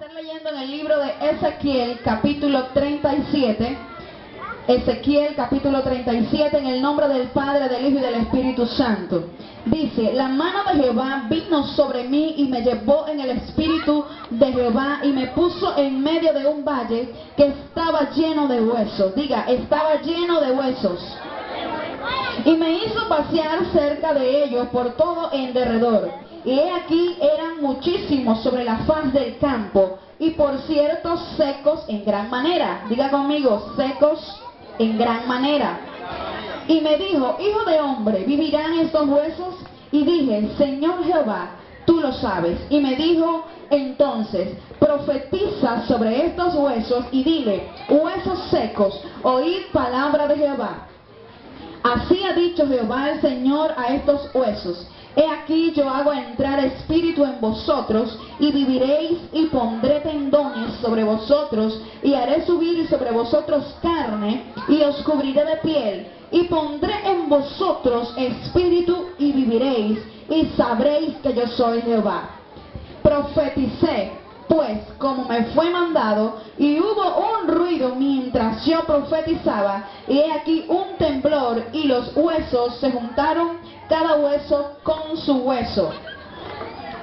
estar leyendo en el libro de Ezequiel, capítulo 37. Ezequiel, capítulo 37, en el nombre del Padre, del Hijo y del Espíritu Santo. Dice: la mano de Jehová vino sobre mí y me llevó en el espíritu de Jehová y me puso en medio de un valle que estaba lleno de huesos. Diga, estaba lleno de huesos. Y me hizo pasear cerca de ellos por todo en derredor. Y he aquí eran muchísimos sobre la faz del campo, y por cierto secos en gran manera. Diga conmigo, secos en gran manera. Y me dijo: hijo de hombre, ¿vivirán estos huesos? Y dije: Señor Jehová, tú lo sabes. Y me dijo entonces: profetiza sobre estos huesos y dile: huesos secos, oíd palabra de Jehová. Así ha dicho Jehová el Señor a estos huesos: he aquí yo hago entrar espíritu en vosotros, y viviréis, y pondré tendones sobre vosotros, y haré subir sobre vosotros carne, y os cubriré de piel, y pondré en vosotros espíritu, y viviréis, y sabréis que yo soy Jehová. Profeticé pues como me fue mandado, y hubo un ruido mientras yo profetizaba, y he aquí un temblor, y los huesos se juntaron, cada hueso con su hueso.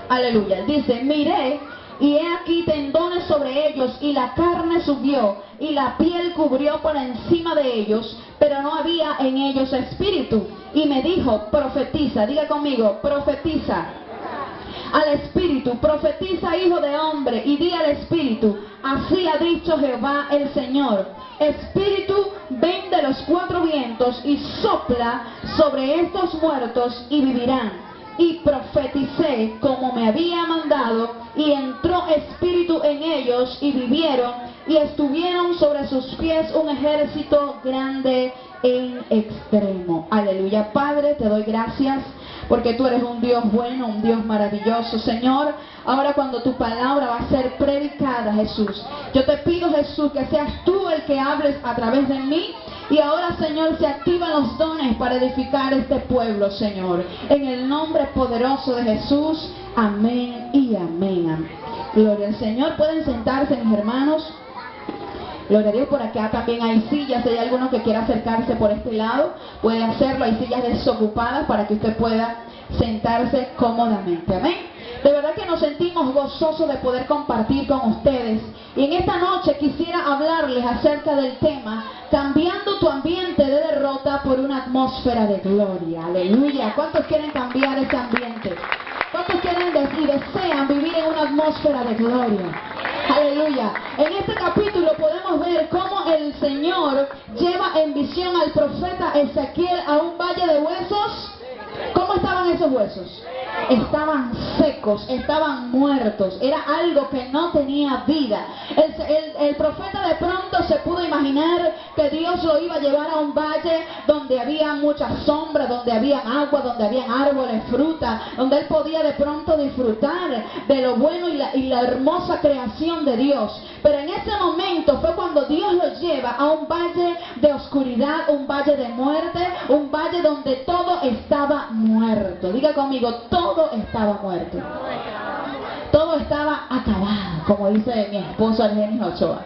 Aleluya. Dice: miré, y he aquí tendones sobre ellos, y la carne subió, y la piel cubrió por encima de ellos, pero no había en ellos espíritu. Y me dijo: profetiza. Diga conmigo, profetiza al espíritu, profetiza, hijo de hombre, y di al espíritu: así ha dicho Jehová el Señor, espíritu, ven de los cuatro vientos y sopla sobre estos muertos y vivirán. Y profeticé como me había mandado, y entró espíritu en ellos y vivieron, y estuvieron sobre sus pies un ejército grande en extremo. Aleluya. Padre, te doy gracias porque tú eres un Dios bueno, un Dios maravilloso, Señor. Ahora cuando tu palabra va a ser predicada, Jesús, yo te pido, Jesús, que seas tú el que hables a través de mí. Y ahora, Señor, se activan los dones para edificar este pueblo, Señor. En el nombre poderoso de Jesús, amén y amén. Gloria al Señor. Pueden sentarse, mis hermanos. Gloria a Dios. Por acá también hay sillas. Si hay alguno que quiera acercarse por este lado, puede hacerlo. Hay sillas desocupadas para que usted pueda sentarse cómodamente. Amén. De verdad que nos sentimos gozosos de poder compartir con ustedes. Y en esta noche quisiera hablarles acerca del tema: cambiando tu ambiente de derrota por una atmósfera de gloria. Aleluya. ¿Cuántos quieren cambiar ese ambiente? ¿Cuántos quieren y desean vivir en una atmósfera de gloria? Aleluya. En este capítulo podemos ver cómo el Señor lleva en visión al profeta Ezequiel a un valle de huesos. ¿Cómo estaban esos huesos? Estaban secos, estaban muertos, era algo que no tenía vida. El profeta de pronto se pudo imaginar que Dios lo iba a llevar a un valle donde había mucha sombra, donde había agua, donde había árboles, fruta, donde él podía de pronto disfrutar de lo bueno y la hermosa creación de Dios. Pero en ese momento fue cuando Dios lo lleva a un valle de oscuridad, un valle de muerte, un valle donde todo estaba muerto. Diga conmigo, todo estaba muerto. Todo estaba acabado, como dice mi esposo Argenis Ochoa.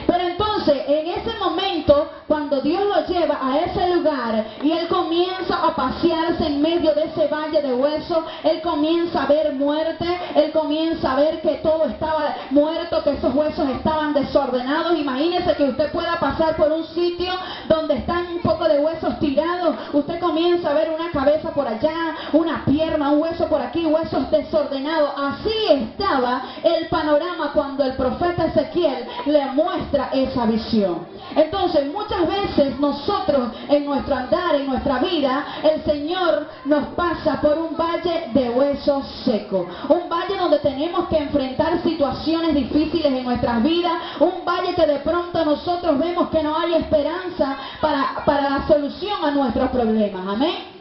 Pero entonces, en ese momento, cuando Dios lo lleva a ese lugar y él comienza a pasearse en medio de ese valle de huesos, él comienza a ver muerte, él comienza a ver que todo estaba muerto, que esos huesos estaban desordenados. Imagínese que usted pueda pasar por un sitio donde están un poco de huesos tirados. Usted comienza a ver una cabeza por allá, una pierna, un hueso por aquí, huesos desordenados. Así estaba el panorama cuando el profeta Ezequiel le muestra esa visión. Entonces, muchas veces nosotros en nuestro andar, en nuestra vida, el Señor nos pasa por un valle de huesos secos, un valle donde tenemos que enfrentar situaciones difíciles en nuestras vidas, un valle que de pronto nosotros vemos que no hay esperanza para la solución a nuestros problemas. Amén.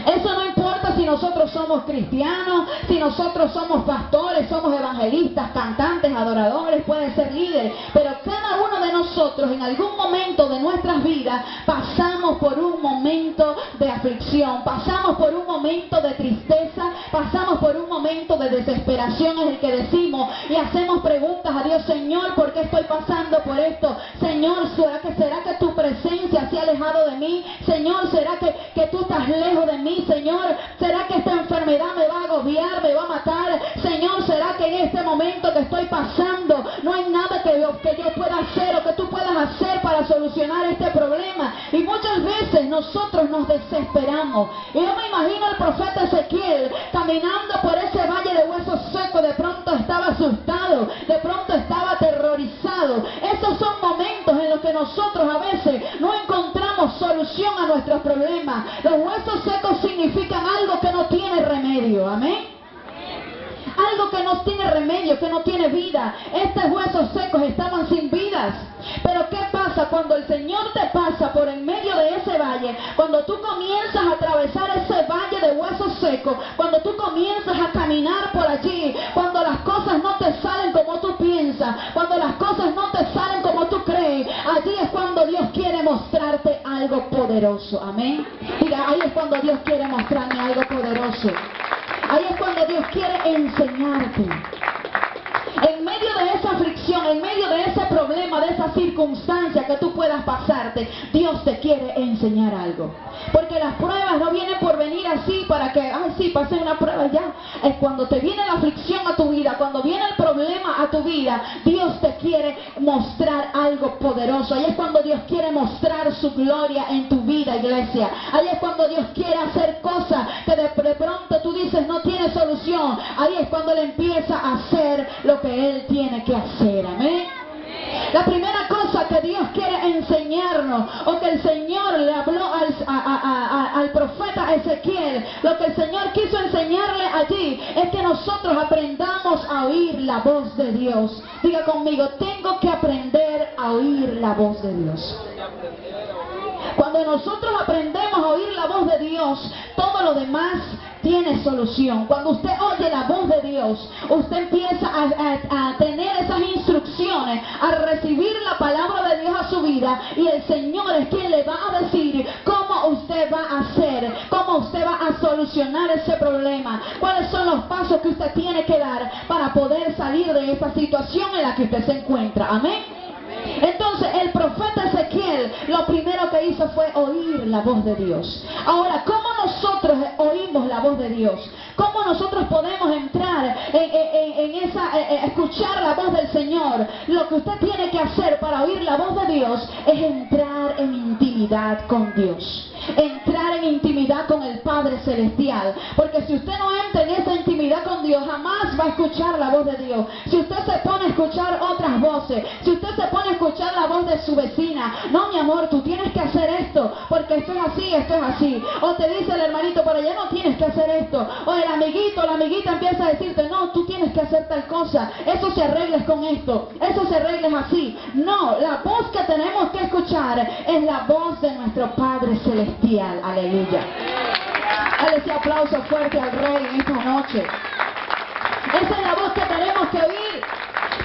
Eso no importa si nosotros somos cristianos, si nosotros somos pastores, somos evangelistas, cantantes, adoradores, puede ser líder, pero cada uno de nosotros en algún momento de nuestras vidas pasamos por un momento de aflicción, pasamos por un momento de tristeza, pasamos por un momento de desesperación en el que decimos y hacemos preguntas a Dios: Señor, ¿por qué estoy pasando por esto? Señor, ¿será que tu presencia se ha alejado de mí? Señor, ¿será que tú estás lejos de mí? Señor, ¿será que esta enfermedad me va a agobiar, me va a matar? Señor, ¿será que en este momento que estoy pasando no hay nada que yo pueda hacer o que tú puedas hacer para solucionar este problema? Y muchas veces nosotros nos desesperamos. Y yo me imagino al profeta Ezequiel caminando por ese valle de huesos secos. De pronto estaba asustado, de pronto estaba aterrorizado. Esos son momentos en los que nosotros a veces no encontramos solución a nuestros problemas. Los huesos secos significan algo que no tiene remedio. Amén. Algo que no tiene remedio, que no tiene vida. Estos huesos secos estaban sin vidas. Pero ¿qué pasa cuando el Señor te pasa por en medio de ese valle? Cuando tú comienzas a atravesar ese valle de huesos secos, cuando tú comienzas a caminar por allí, cuando las cosas no te salen como tú piensas, cuando las cosas no te salen como tú crees, allí es cuando Dios quiere mostrarte algo poderoso. Amén. Diga, ahí es cuando Dios quiere mostrarme algo poderoso. Ahí es cuando Dios quiere enseñarte. En medio de esa aflicción, en medio de ese problema, de esa circunstancia que tú puedas pasarte, Dios te quiere enseñar algo. Porque las pruebas no vienen por venir así para que, ay sí, pasé una prueba ya. Es cuando te viene la aflicción a tu vida, cuando viene el problema a tu vida, Dios te quiere mostrar algo poderoso. Ahí es cuando Dios quiere mostrar su gloria en tu vida, iglesia. Ahí es cuando Dios quiere hacer cosas que de pronto tú dices no tiene solución. Ahí es cuando Él empieza a hacer lo que Él tiene que hacer. Amén. La primera cosa que Dios quiere enseñarnos, o que el Señor le habló al profeta Ezequiel, lo que el Señor quiso enseñarle allí, es que nosotros aprendamos a oír la voz de Dios. Diga conmigo, tengo que aprender a oír la voz de Dios. Cuando nosotros aprendemos a oír la voz de Dios, todo lo demás tiene solución. Cuando usted oye la voz de Dios, usted empieza a tener esas instrucciones, a recibir la palabra de Dios a su vida, y el Señor es quien le va a decir cómo usted va a hacer, cómo usted va a solucionar ese problema, cuáles son los pasos que usted tiene que dar para poder salir de esa situación en la que usted se encuentra. Amén. Entonces el profeta Ezequiel lo primero que hizo fue oír la voz de Dios. Ahora, ¿cómo nosotros oímos la voz de Dios? ¿Cómo nosotros podemos entrar escuchar la voz del Señor? Lo que usted tiene que hacer para oír la voz de Dios es entrar en intimidad con Dios. Entrar en intimidad con el Padre Celestial. Porque si usted no entra en esa intimidad con Dios, jamás va a escuchar la voz de Dios. Si usted se pone a escuchar otras voces, si usted se pone a escuchar la voz de su vecina, no, mi amor, tú tienes que hacer esto, porque esto es así, esto es así. O te dice el hermanito, por allá no tienes que hacer esto. O el amiguito, la amiguita empieza a decirte, no, tú tienes que hacer tal cosa. Eso se arregles con esto, eso se arregles así. No, la voz que tenemos que escuchar es la voz de nuestro Padre Celestial. Aleluya. Dale ese aplauso fuerte al Rey en esta noche. Esa es la voz que tenemos que oír.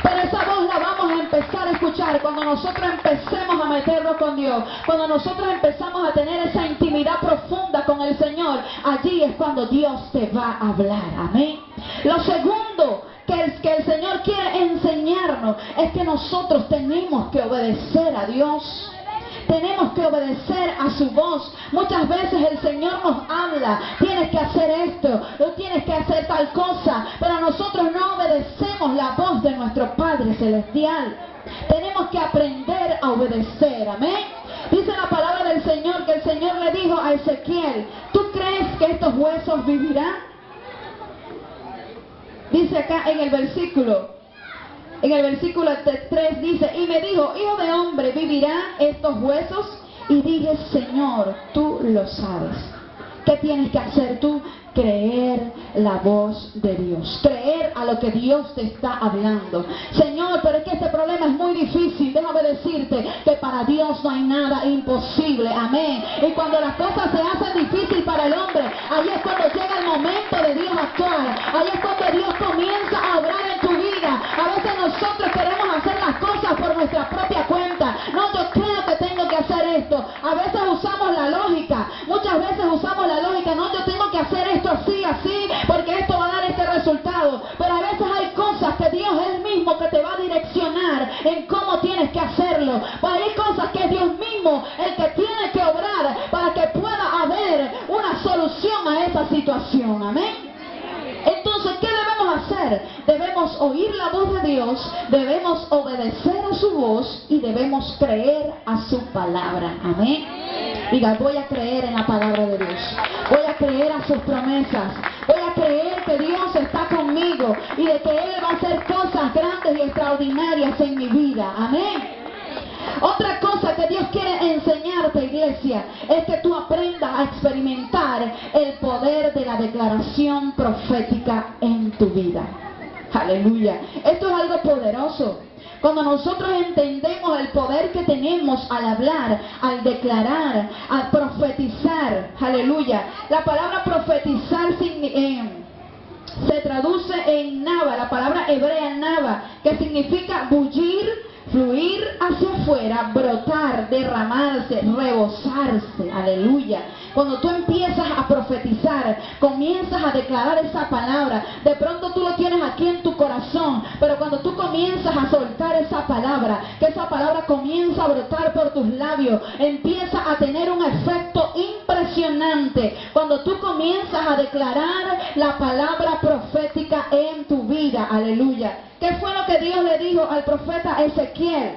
Pero esa voz la vamos a empezar a escuchar cuando nosotros empecemos a meternos con Dios. Cuando nosotros empezamos a tener esa intimidad profunda con el Señor. Allí es cuando Dios te va a hablar. Amén. Lo segundo que el Señor quiere enseñarnos es que nosotros tenemos que obedecer a Dios. Tenemos que obedecer a su voz. Muchas veces el Señor nos habla, tienes que hacer esto, o tienes que hacer tal cosa, pero nosotros no obedecemos la voz de nuestro Padre Celestial. Tenemos que aprender a obedecer. Amén. Dice la palabra del Señor que el Señor le dijo a Ezequiel, ¿tú crees que estos huesos vivirán? Dice acá en el versículo 3 dice, y me dijo, hijo de hombre, ¿vivirán estos huesos? Y dije, Señor, tú lo sabes. ¿Qué tienes que hacer tú? Creer la voz de Dios, creer a lo que Dios te está hablando. Señor, pero es que este problema es muy difícil. Déjame decirte que para Dios no hay nada imposible. Amén. Y cuando las cosas se hacen difíciles para el hombre, ahí es cuando llega el momento de Dios actuar. Ahí es cuando Dios comienza a obrar en tu vida. A veces nosotros queremos hacer las cosas por nuestra propia cuenta. No, yo creo que tengo que hacer esto. A veces usamos la lógica. Muchas veces usamos la lógica. No, yo tengo que hacer esto así, así, porque esto va a dar este resultado. Pero a veces hay cosas que Dios es el mismo que te va a direccionar en cómo tienes que hacerlo. Pues hay cosas que es Dios mismo el que tiene que obrar para que pueda haber una solución a esa situación. Amén. Entonces, ¿qué debemos hacer? Debemos oír la voz de Dios, debemos obedecer a su voz y debemos creer a su palabra. Amén. Diga, voy a creer en la palabra de Dios, voy a creer a sus promesas, voy a creer que Dios está conmigo y de que Él va a hacer cosas grandes y extraordinarias en mi vida. Amén. Otra cosa que Dios quiere enseñarte, iglesia, es que tú aprendas a experimentar el poder de la declaración profética en tu vida. Aleluya. Esto es algo poderoso. Cuando nosotros entendemos el poder que tenemos al hablar, al declarar, al profetizar, aleluya. La palabra profetizar se traduce en nava, la palabra hebrea nava, que significa bullir, fluir hacia afuera, brotar, derramarse, rebosarse. Aleluya. Cuando tú empiezas a profetizar, comienzas a declarar esa palabra, de pronto tú lo tienes aquí en tu corazón, pero cuando tú comienzas a soltar esa palabra, que esa palabra comienza a brotar por tus labios, empieza a tener un efecto impresionante. Cuando tú comienzas a declarar la palabra profética en tu vida. Aleluya. ¿Qué fue lo que Dios le dijo al profeta Ezequiel?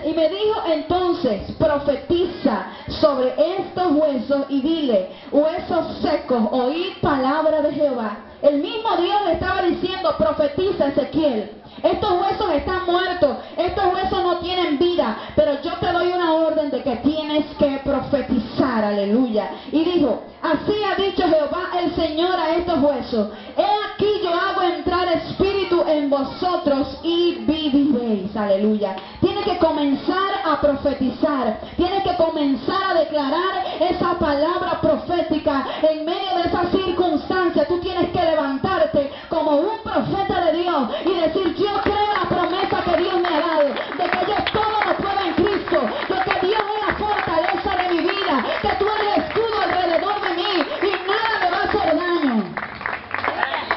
Y me dijo entonces, profetiza sobre estos huesos y dile, huesos secos, oíd palabra de Jehová. El mismo Dios le estaba diciendo, profetiza, Ezequiel. Estos huesos están muertos, estos huesos no tienen vida, pero yo te doy una orden de que tienes que profetizar. Aleluya. Y dijo, así ha dicho Jehová el Señor a estos huesos, he aquí yo hago entrar espíritu en vosotros y viviréis. Aleluya. Tienes que comenzar a profetizar, tienes que comenzar a declarar esa palabra profética en medio de esa circunstancia. Tú tienes que levantarte como un profeta de Dios y decir, yo creo la promesa que Dios me ha dado, de que yo todo lo puedo en Cristo, de que Dios es la fortaleza de mi vida, que tú eres escudo alrededor de mí y nada me va a hacer daño.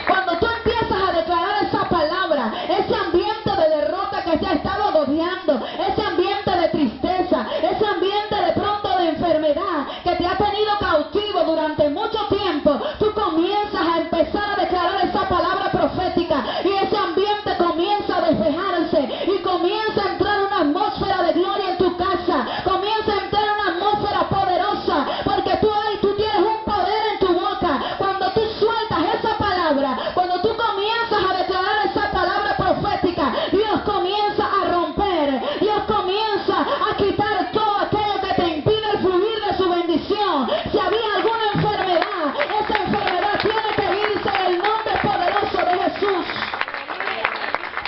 Cuando tú empiezas a declarar esa palabra, ese ambiente de derrota que te ha estado agobiando, ese ambiente de tristeza, ese ambiente de pronto de enfermedad que te ha tenido cautivo durante mucho tiempo, tú comienzas a empezar a declarar esa palabra profética y ese ambiente comienza a despejarse y comienza a entrar una atmósfera de gloria en tu casa, comienza a entrar una atmósfera poderosa, porque tú tienes un poder en tu boca. Cuando tú sueltas esa palabra, cuando tú comienzas a declarar esa palabra profética, Dios comienza a romper, Dios comienza a quitar todo aquello que te impide el fluir de su bendición. Si había alguna enfermedad, esa enfermedad tiene que irse en el nombre poderoso de Jesús.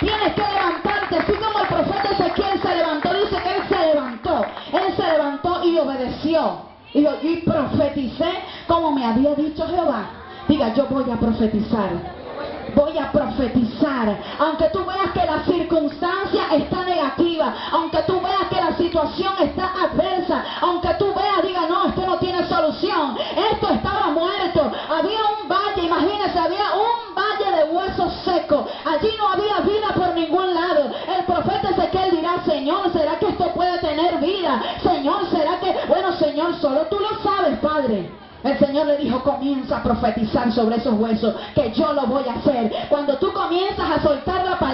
Tienes que levantarte, así como el profeta Ezequiel se levantó. Dice que él se levantó y obedeció. Y profeticé como me había dicho Jehová. Diga, yo voy a profetizar. Voy a profetizar, aunque tú veas que la circunstancia está negativa, aunque tú veas que la situación está adversa, aunque tú veas, diga, no, esto no tiene solución, esto estaba muerto, había un valle, imagínense, había un valle de huesos secos, allí no había vida por ningún lado. El profeta Ezequiel dirá, Señor, ¿será que esto puede tener vida? Señor, ¿será que? Bueno, Señor, solo tú lo sabes, Padre. El Señor le dijo, comienza a profetizar sobre esos huesos, que yo lo voy a hacer. Cuando tú comienzas a soltar la palabra,